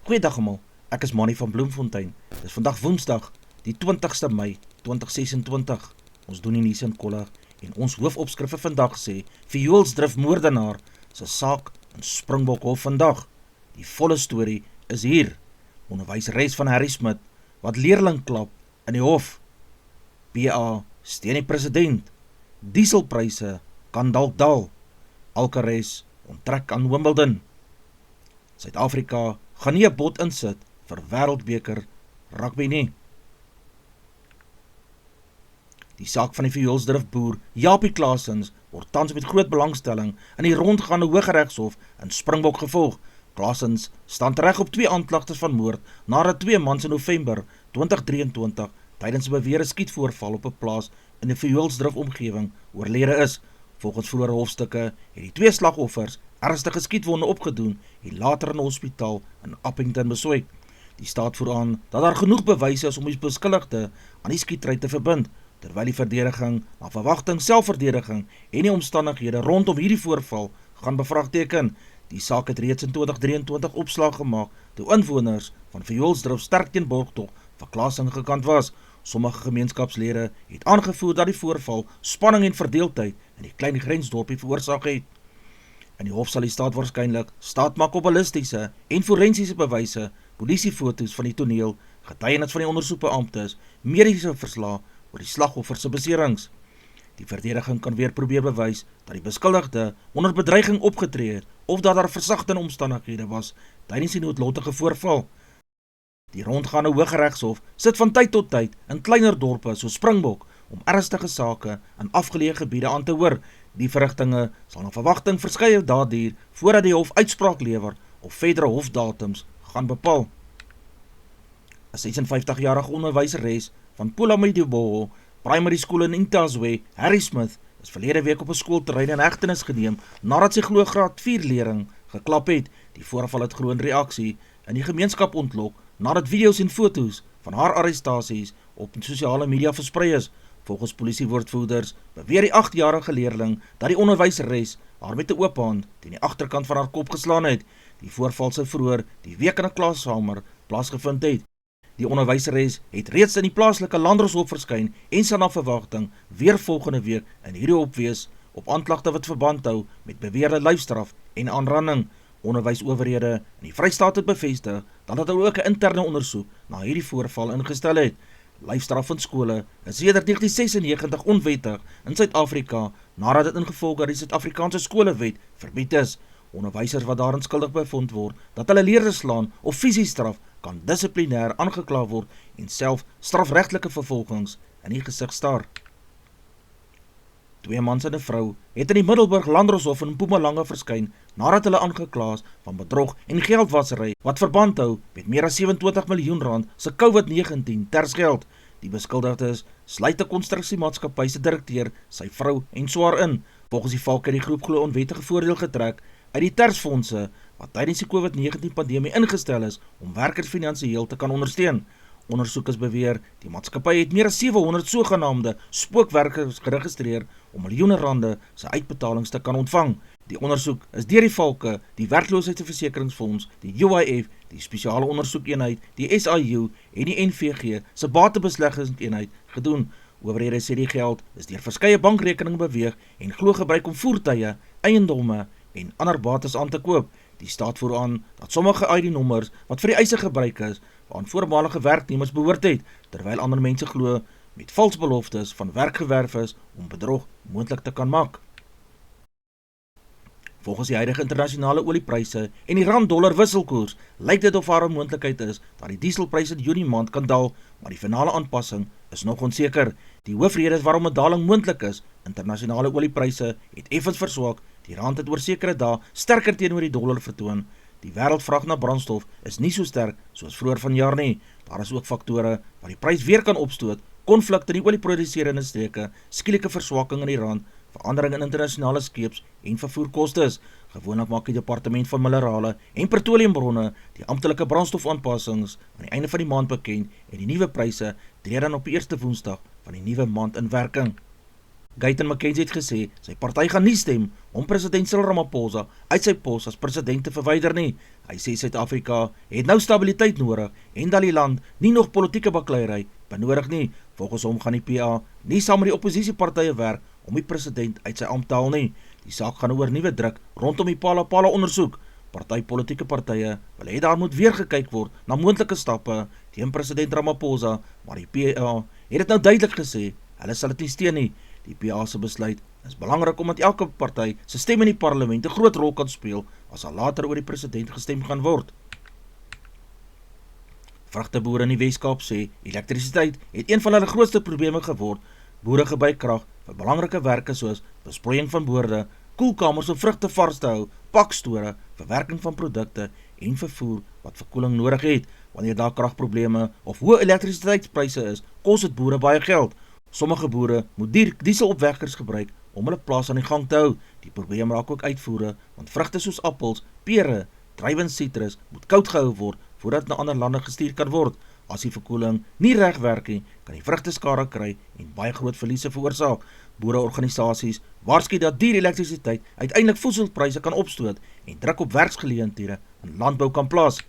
Goeiedag almal, ek is Manny van Bloemfontein. Dis vandag Woensdag, die 20ste Mei 2026. Ons doen die nuus in kolle en ons hoofopskrif vir vandag sê: Vioolsdrif-moordenaar se saak in Springbokhof vandag. Die volle storie is hier. Onderwyseres van Harrismith wat leerling klap in die hof. PA steun die president. Dieselpryse kan dalk daal. Alcaraz onttrek aan Wimbledon. Suid-Afrika gaan nie 'n bod insit vir wêreldbeker rugby nie. Die saak van die Vioolsdrif-boer Japie Claessens word tans met groot belangstelling in die rondgaande Hooggeregshof in Springbok gevolg. Claessens staan reg op 2 aanklagtes van moord nadat 2 mans in November 2023 tydens 'n beweerde skietvoorval op 'n plaas in die Vioolsdrif-omgewing oorlede is. Volgens vroeëre hofstukke het die 2 slagoffers ernstige skietwonde opgedoen en later in 'n hospitaal in Appington besoek. Die staat voer aan dat daar genoeg bewyse is om die beskuldigde aan die skietery te verbind, terwyl die verdediging na verwagting selfverdediging en die omstandighede rondom hierdie voorval gaan bevraagteken. Die saak het reeds in 2023 opslag gemaak toe inwoners van Vioolsdrif sterk teen borgtog vir Claessens gekant was. Sommige gemeenskapslede het aangevoer dat die voorval spanning en verdeeldheid in die klein grensdorpie veroorsaak het. In die hof sal die staat waarskynlik staat maak op ballistiese en forensiese bewyse, polisiefoto's van die toneel, getuienis van die ondersoekbeamptes, mediese verslae oor die slagoffers se beserings. Die verdediging kan weer probeer bewys dat die beskuldigde onder bedreiging opgetree het of dat daar versagtende omstandighede was tydens die noodlottige voorval. Die rondgaande Hooggeregshof sit van tyd tot tyd in kleiner dorpe soos Springbok om ernstige sake in afgeleë gebiede aan te hoor. Die verrigtinge sal na verwagting verskeie dae duur voordat die hof uitspraak lewer of verdere hofdatums gaan bepaal. 'n 56-jarige onderwyseres van Phulamedioboho Primary School in Intazwe, Harrismith, is verlede week op 'n skoolterrein in hegtenis geneem nadat sy glo graad 4 leerling geklap het. Die voorval het groot reaksie in die gemeenskap ontlok nadat video's en foto's van haar arrestasies op sosiale media versprei is. Volgens polisiewoordvoerders beweer die 8-jarige leerling dat die onderwyseres haar met 'n oop hand teen die agterkant van haar kop geslaan het. Die voorval sou vroeër die week in 'n klaskamer plaasgevind het. Die onderwyseres het reeds in die plaaslike landdroshof verskyn en sal na verwagting weer volgende week in hierdie hof wees op aanklagte wat verband hou met beweerde lyfstraf en aanranding. Onderwysowerhede in die Vrystaat het bevestig dat hulle ook 'n interne ondersoek na hierdie voorval ingestel het. Lyfstraf in skole is sedert 1996 onwettig in Suid-Afrika nadat dit ingevolge die Suid-Afrikaanse skolewet verbied is. Onderwysers wat daarin skuldig bevind word dat hulle leerders slaan of fisies straf, kan dissiplinêr aangekla word en self strafregtelike vervolgings in die gesig staar. 2 mans en 'n vrou het in die Middelburg Landdroshof in Mpumalanga verskyn nadat hulle aangekla is van bedrog en geldwasery wat verband hou met meer as 27 miljoen rand se COVID-19 tersgeld. Die beskuldigdes sluit 'n konstruksiemaatskappy se direkteur, sy vrou en swaar in. Volgens die valk het die groep glo onwettige voordeel getrek uit die tersfondse wat tydens die COVID-19 pandemie ingestel is om werkers finansiëel te kan ondersteun. Ondersoekers beweer die maatskappy het meer as 700 sogenaamde spookwerkers geregistreer om miljoene rande se uitbetalings te kan ontvang. Die ondersoek is deur die valke, die werkloosheidsversekeringsfonds, die UIF, die spesiale ondersoekeenheid, die SIU en die NVG se batebesleggingseenheid gedoen. Owerhede sê die geld is deur verskeie bankrekeninge beweeg en glo gebruik om voertuie, eiendomme en ander bates aan te koop. Die staat voer aan dat sommige ID-nommers wat vir die eise gebruik is, waaraan voormalige werknemers behoort het, terwyl ander mense glo met vals beloftes van werk gewerf is om bedrog moontlik te kan maak. Volgens die huidige internasionale oliepryse en die rand-dollar wisselkoers, lyk dit of daar 'n moontlikheid is dat die dieselpryse in Junie maand kan daal, maar die finale aanpassing is nog onseker. Die hoofrede waarom 'n daling moontlik is, internasionale oliepryse het effens verswak, die rand het oor sekere dae sterker teenoor die dollar vertoon. Die wêreldvraag na brandstof is nie so sterk soos vroeër vanjaar nie. Daar is ook faktore wat die prys weer kan opstoot, konflikte in die olieproduserende streke, skielike verswakking in die rand, verandering in internasionale skeeps en vervoerkostes. Gewoonlik maak die Departement van Minerale en Petroleumbronne die amptelike brandstofaanpassings aan die einde van die maand bekend en die nuwe pryse tree dan op die eerste Woensdag van die nuwe maand in werking. Guyton McKenzie het gesê, sy party gaan nie stem om president Cyril Ramaphosa uit sy pos as president te verwyder nie. Hy sê Suid-Afrika het nou stabiliteit nodig en dat die land nie nog politieke bakleierery benodig nie. Volgens hom gaan die PA nie saam met die oppositiepartye werk om die president uit sy ampt te haal nie. Die saak gaan oor nuwe druk rondom die Phala-Phala ondersoek. Politieke partye wil hê daar moet weer gekyk word na moontlike stappe teen president Ramaphosa, maar die PA het dit nou duidelik gesê, hulle sal dit nie steun nie. Die PA se besluit is belangrik omdat elke party se stem in die parlement 'n groot rol kan speel as al later oor die president gestem gaan word. Vrugteboere in die Weskaap sê elektrisiteit het een van hulle grootste probleme geword. Boere gebruik krag vir belangrike werke soos besproeiing van boorde, koelkamers om vrugte vars te hou, pakstore, verwerking van produkte en vervoer wat verkoeling nodig het. Wanneer daar kragprobleme of hoë elektrisiteitspryse is, kos dit boere baie geld. Sommige boere moet dieselopwekkers gebruik om hulle plaas aan die gang te hou. Die probleem raak ook uitvoere, want vrugte soos appels, pere, druiwe en sitrus moet koud gehou word voordat na ander lande gestuur kan word. As die verkoeling nie reg werk nie, kan die vrugte skade kry en baie groot verliese veroorsaak. Boereorganisasies waarsku dat duur elektrisiteit uiteindelik voedselpryse kan opstoot en druk op werksgeleenthede in landbou kan plaas.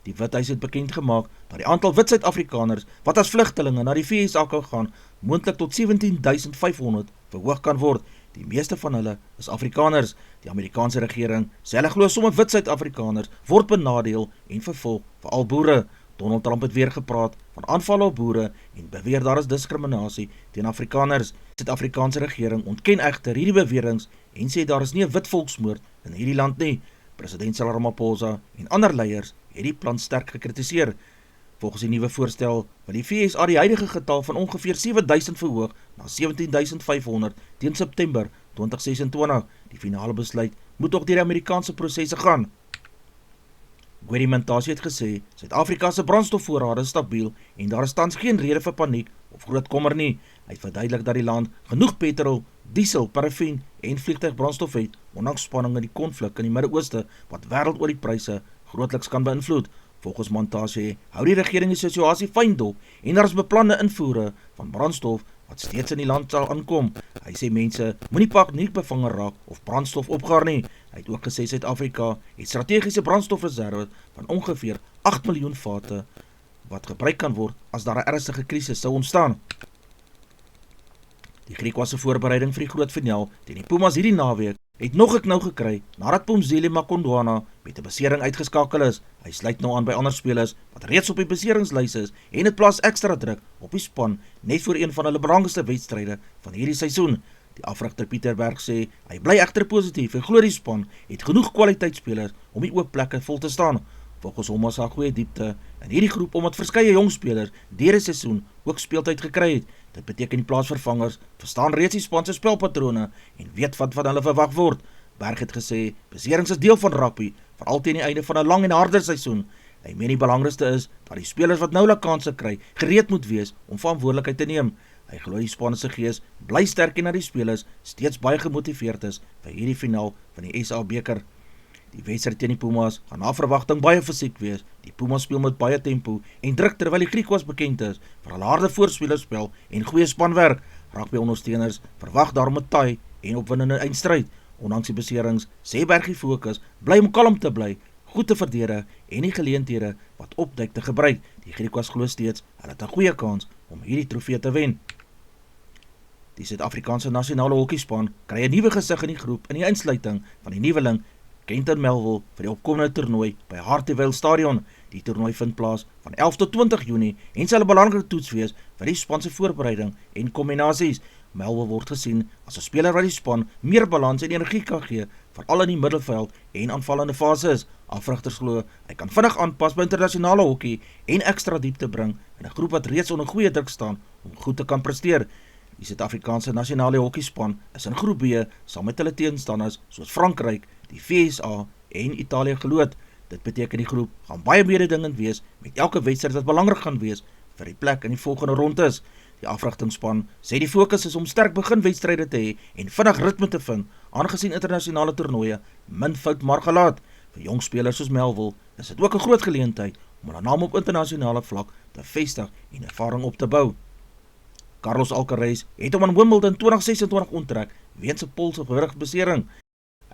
Die Withuis het bekend gemaak dat die aantal wit Suid-Afrikaners wat as vlugtelinge na die VSA kan gaan, moontlik tot 17.500 verhoog kan word. Die meeste van hulle is Afrikaners. Die Amerikaanse regering sê hulle glo sommige wit Suid-Afrikaners word benadeel en vervolg, veral boere. Donald Trump het weer gepraat van aanvalle op boere en beweer daar is diskriminasie teen Afrikaners. Die Suid-Afrikaanse regering ontken egter hierdie beweringe en sê daar is nie 'n wit volksmoord in hierdie land nie. President Cyril Ramaphosa en ander leiers het die plan sterk gekritiseer. Volgens die nuwe voorstel wil die FSA die huidige getal van ongeveer 7.000 verhoog na 17.500 teen September 2026. Die finale besluit moet nog deur die Amerikaanse prosesse gaan. Gwedi Mantashe het gesê, Suid-Afrika se brandstofvoorrade is stabiel en daar is tans geen rede vir paniek of groot kommer nie. Hy het verduidelik dat die land genoeg petrol, diesel, parafin en vliegtuigbrandstof het, ondanks spanning in die konflik in die Midde-Ooste wat wêreld oor die pryse grootliks kan beïnvloed. Volgens Mantashe hou die regering die situasie fyn dop en daar is beplande invoere van brandstof wat steeds in die land sal aankom. Hy sê mense moenie paniekbevange raak of brandstof opgaar nie. Hy het ook gesê Suid-Afrika het strategiese brandstofreserwe van ongeveer 8 miljoen vate wat gebruik kan word as daar 'n ernstige krisis sou ontstaan. Die Griekwa se voorbereiding vir die groot finaal teen die Pumas hierdie naweek het nog 'n knou gekry nadat Phumzile Makondwana met 'n besering uitgeskakel is. Hy sluit nou aan by ander spelers wat reeds op die beseringslys is en dit plaas ekstra druk op die span net voor een van hulle belangrikste wedstryde van hierdie seisoen. Die afrigter Pieter Berg sê hy bly egter positief en glo die span het genoeg kwaliteitspelers om die oop plekke vol te staan. Volgens hom was daar goeie diepte in hierdie groep omdat verskeie jong spelers deur die seisoen ook speeltyd gekry het. Dit beteken die plaasvervangers verstaan reeds die span se spelpatrone en weet wat van hulle verwag word. Berg het gesê beserings is deel van rugby, veral teen die einde van 'n lang en harde seisoen. Hy meen die belangrikste is dat die spelers wat nou hulle kansse kry, gereed moet wees om verantwoordelikheid te neem. Hy glo die span se gees bly sterk en dat die spelers steeds baie gemotiveerd is vir hierdie finaal van die SA beker. Die wedstryd teen die Pumas gaan na verwagting baie fisiek wees. Die Pumas speel met baie tempo en druk terwyl die Griekwas bekend is vir hulle harde voorspelerspel en goeie spanwerk. Rugby-ondersteuners verwag daarom 'n taai en opwindende eindstryd. Ondanks die beserings sê Berg die fokus bly om kalm te bly, goed te verdedig en die geleenthede wat opduik te gebruik. Die Griekwas glo steeds hulle het 'n goeie kans om hierdie trofee te wen. Die Suid-Afrikaanse nasionale hokkiespan kry 'n nuwe gesig in die groep in die insluiting van die nuweling Kenton Melville vir die opkomende toernooi by Hartevale Stadion. Die toernooi vind plaas van 11 tot 20 Junie en sal 'n belangrike toets wees vir die span se voorbereiding en kombinasies. Melville word gesien as 'n speler wat die span meer balans en energie kan gee, veral in die middelveld en aanvallende fases. Afrigters glo hy kan vinnig aanpas by internasionale hokkie en ekstra diepte bring in 'n groep wat reeds onder goeie druk staan om goed te kan presteer. Die Suid-Afrikaanse nasionale hokkiespan is in groep B saam met hulle teenstanders soos Frankryk, die VSA en Italië geloot. Dit beteken die groep gaan baie mededingend wees met elke wedstryd wat belangrik gaan wees vir die plek in die volgende rondes. Die afrigtingspan sê die fokus is om sterk beginwedstryde te hê en vinnig ritme te vind, aangesien internasionale toernooie min fout maar gelaat. Vir jong spelers soos Melville is dit ook 'n groot geleentheid om hulle naam op internasionale vlak te vestig en ervaring op te bou. Carlos Alcaraz het hom aan Wimbledon 2026 onttrek weens 'n polsgewrigbesering.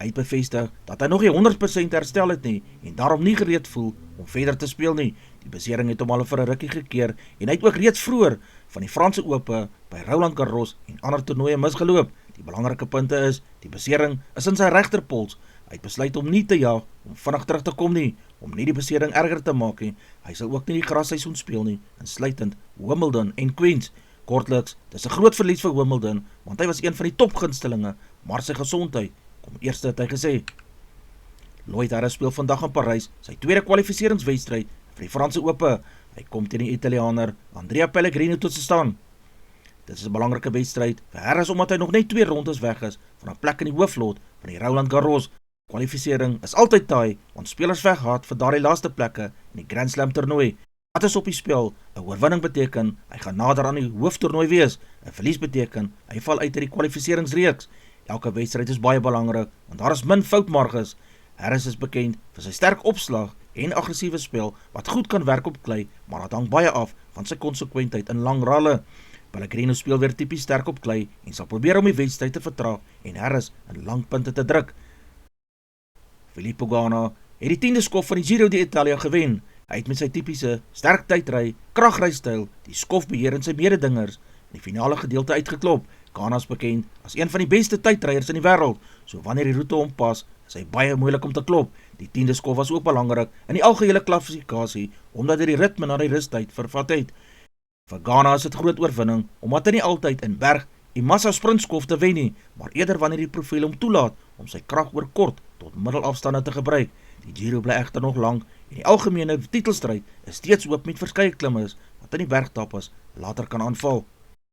Hy het bevestig dat hy nog nie 100% herstel het nie en daarom nie gereed voel om verder te speel nie. Die besering het hom al vir 'n rukkie gekeer en hy het ook reeds vroeër van die Franse Ope by Roland Garros en ander toernooie misgeloop. Die belangrike punte is, die besering is in sy regterpols. Hy het besluit om nie te jaag om vinnig terug te kom nie, om nie die besering erger te maak nie. Hy sal ook nie die grasseisoen speel nie, insluitend Wimbledon en Queens. Kortliks, dis 'n groot verlies vir Wimbledon, want hy was een van die topgunstelinge, maar sy gesondheid kom eerste, het hy gesê. Lloyd Harris speel vandag in Parys sy tweede kwalificeringswedstryd vir die Franse Ope. Hy kom teen die Italianer Andrea Pellegrino te staan. Dit is 'n belangrike wedstryd vir Harris omdat hy nog net 2 rondes weg is van 'n plek in die hooflot van die Roland Garros. Kwalificering is altyd taai, want spelers veg hard vir daardie laaste plekke in die Grand Slam toernooi. Wat is op die spel? 'n Oorwinning beteken hy gaan nader aan die hooftoernooi wees. 'n Verlies beteken hy val uit die kwalificeringsreeks. Elke wedstryd is baie belangrik, want daar is min foutmarges. Harris is bekend vir sy sterk opslag en aggressiewe spel wat goed kan werk op klei, maar dit hang baie af van sy konsekwentheid in lang ralle. Pellegrino speel weer tipies sterk op klei en sal probeer om die wedstryd te vertraag en Harris in lang punte te druk. Filippo Ganna het die 10de skof van die Giro d'Italia gewen. Hy het met sy tipiese sterk tydry, kragrystyl, die skofbeheer en sy mededingers in die finale gedeelte uitgeklop. Ganna is bekend as een van die beste tydryers in die wêreld, so wanneer die roete hom pas, is hy baie moeilik om te klop. Die 10de skof was ook belangrik in die algehele klassifikasie, omdat hy die ritme na die rustyd vervat het. Vir Ganna is dit groot oorwinning, omdat hy nie altyd in berg en massa sprintskof te wen nie, maar eerder wanneer die profiel hom toelaat om sy krag oor kort tot middelafstande te gebruik. Die Giro bly egter nog lank en die algemene titelstryd is steeds oop met verskeie klimmers wat in die bergtappes later kan aanval.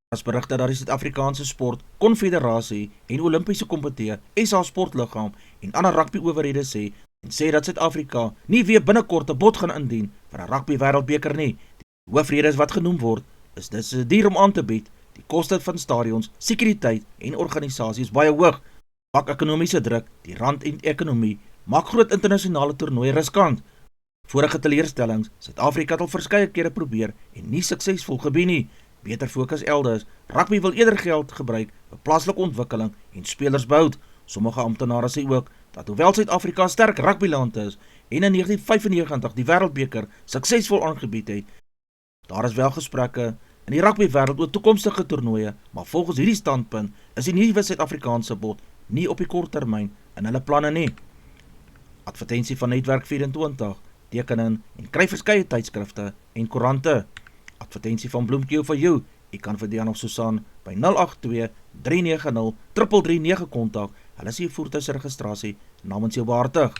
As berigte dat die Suid-Afrikaanse Sport Konfederasie en Olimpiese Komitee, SA Sportliggaam en ander rugby-owerhede sê dat Suid-Afrika nie weer binnekort 'n bod gaan indien vir 'n rugby wêreldbeker nie. Die hoofredes wat genoem word is dit is duur om aan te bied. Die koste van stadions, sekuriteit en organisasie is baie hoog. Pak ekonomiese druk, die rand en ekonomie maak groot internasionale toernooie riskant. Vorige teleurstellings, Suid-Afrika het al verskeie kere probeer en nie suksesvol gebeur nie. Beter fokus elders. Rugby wil eerder geld gebruik vir plaaslike ontwikkeling en spelers behoud. Sommige amptenare sê ook dat hoewel Suid-Afrika 'n sterk rugbyland is en in 1995 die wêreldbeker suksesvol aangebied het, daar is wel gesprekke in die rugbywêreld oor toekomstige toernooie, maar volgens hierdie standpunt is die nuwe Suid-Afrikaanse bod nie op die kort termyn in hulle planne nie. Advertensie van Netwerk 24, teken in en kry verskeie tydskrifte en koerante. Advertensie van Bloemkeel vir jou. Jy kan vir Dian of Susan by 082-390-3339 kontak. Hulle sê jou voertuigregistrasie namens jou behartig.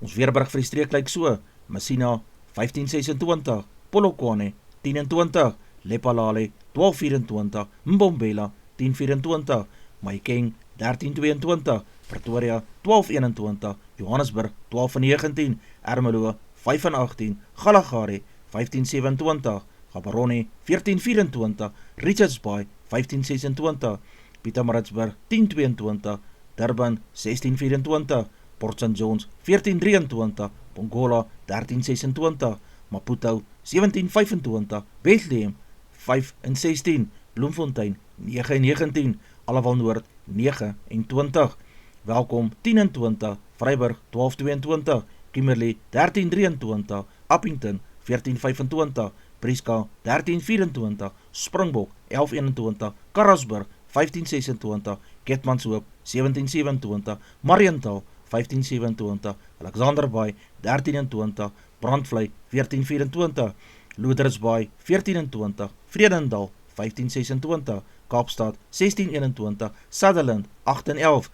Ons weerberig vir die streek lyk so: Messina 1526, Polokwane 1020, Lephalale 1224, Mbombela 1024, Mahikeng 1322, Pretoria 1221, Johannesburg 1219, Ermelo 518, Galagari 1527, Gaborone 1424, Richards Bay 1526, Pietermaritzburg 1022, Durban 1624, Port St. John's 1423, Pongola 1326, Maputo 1725, Bethlehem 5 en 16, Bloemfontein 9 en 19, Allewal Noord 29, Welkom 10 en 20, Vryburg 1222, Kimberley 1323, Appington 1425, Prieska 1324, Springbok 1121, Karasburg 1526, Keetmanshoop 1727, Mariental 1527, Alexanderbaai 1320, Brandvlei 1424, Loedersbaai 1420, Vredendal 1526, Kaapstad 1621, Sutherland 8 en 11,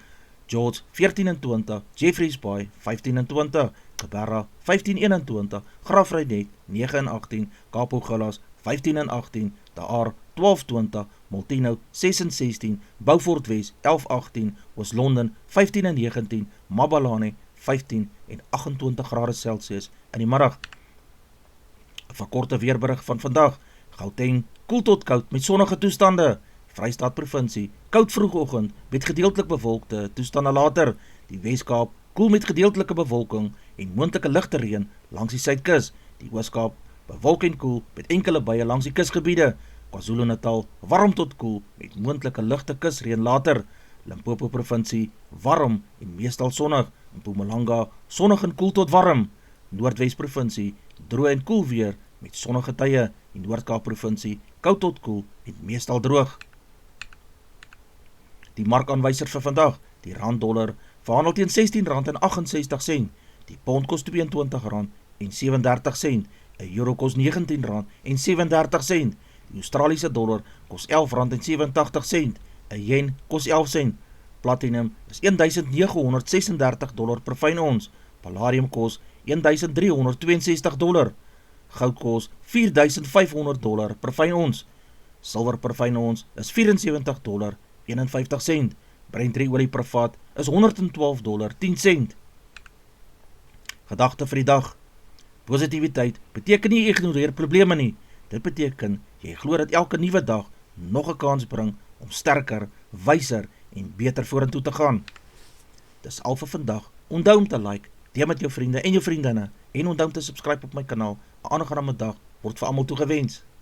George 1420, Jeffreys Bay 1520, Geberra 1521, Grafreinet 9 en 18, Kaaphoogillas 15 en 18, De Aar 1220, Multino 6 en 16, Beaufort Wes 11-18, Oos-London 15 en 19, Mabalane 15 en 28 grade Celsius in die middag. 'n Verkorte weerberig van vandag. Gauteng koel tot koud met sonnige toestande. Vrystaat provinsie koud vroegoggend met gedeeltelik bewolkte toestande later. Die Weskaap koel met gedeeltelike bewolking en moontlike ligte reën langs die suidkus. Die Ooskaap bewolk en koel met enkele buie langs die kusgebiede. KwaZulu-Natal warm tot koel met moontlike ligte kusreën later. Limpopo provinsie, warm en meestal sonnig. Mpumalanga, sonnig en koel tot warm. Noordwes provinsie, droog en koel weer met sonnige tye. Die Noord-Kaap provinsie, koud tot koel en meestal droog. Die markaanwysers vir vandag, die rand-dollar verhandel teen R16,68, die pond kos R22,37, 'n euro kos R19,37, die Australiese dollar kos R11,87, 'n yen kos 11 sent, platinum is $1,936 per fyn ons, palladium kos $1,362, goud kos $4,500 per fyn ons, silwer per fyn ons is $74,51, Brent olie per vat is $112,10. Gedagte vir die dag: positiwiteit beteken nie jy ignoreer probleme nie, dit beteken jy glo dat elke nuwe dag nog 'n kans bring om sterker, wyser en beter vorentoe te gaan. Dis al vir vandag. Onthou om te like, deel met jou vriende en jou vriendinne en onthou om te subscribe op my kanaal. 'n Aangename dag word vir almal toegewens.